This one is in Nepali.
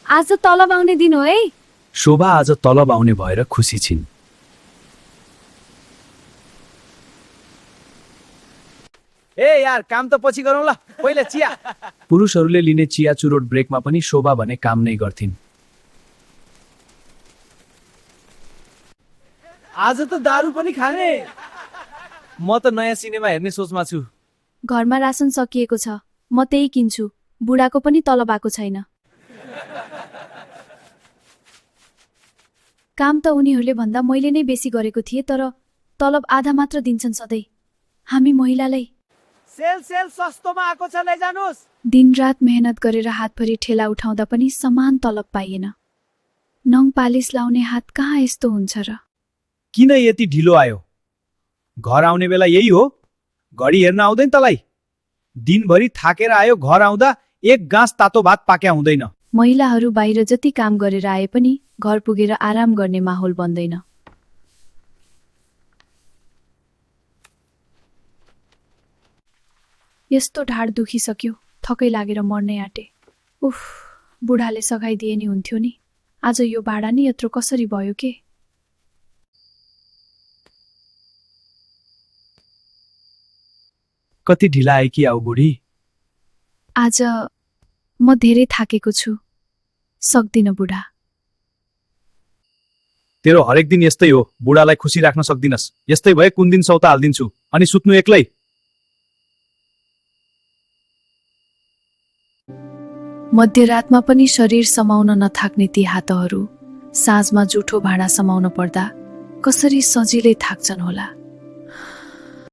आज तलब आउने दिन हो है। शोभा आज तलब आउने भएर खुसी छिन्। ए यार काम त पछि गरौँ ल, पहिले चिया। पुरुषहरूले लिने चिया चुरोट ब्रेकमा पनि शोभा भने काम नै गर्थिन्। आज त दारू पनि खाने। म त नयाँ सिनेमा हेर्ने सोचमा छु। घरमा रासन सकिएको छ, म त्यही किन्छु। बुढाको पनि तलब आएको छैन। काम त उनीहरूले भन्दा मैले नै बेसी गरेको थिएँ, तर तलब आधा मात्र दिन्छन् सधैँ। हामी महिलालाई सेल सेल सस्तोमा आएको छ, लैजानुस्। दिनरात मेहनत गरेर हातभरि ठेला उठाउँदा पनि समान तलब पाइएन। नङ पालिस लाउने हात कहाँ यस्तो हुन्छ र? किन यति ढिलो आयो? घर आउने बेला यही हो? घडी हेर्न आउँदैन तलाई? दिनभरि थाकेर आयो, घर आउँदा एक गाँस तातो भात पाक्या हुँदैन। महिलाहरू बाहिर जति काम गरेर आए पनि घर पुगेर आराम गर्ने माहौल बन्दैन। यस्तो ढाड दुखिसक्यो, थकै लागेर मर्नै आँटे। उफ, बुढाले सघाइदिए नि हुन्थ्यो नि। आज यो भाडा नि यत्रो कसरी भयो के? कति ढिला आए कि आऊ बुढी? आज म धेरै थाकेको छु, सक्दिन बुढा। तेरो हरेक दिन यस्तै हो, बुढालाई खुसी राख्न सक्दिनस्। यस्तै भए कुन दिन सौता हाल्दिन्छु अनि सुत्नु एक्लै। मध्यरातमा पनि शरीर समाउन नथाक्ने ती हातहरू साँझमा जुठो भाँडा समाउन पर्दा कसरी सजिलै थाक्छन् होला।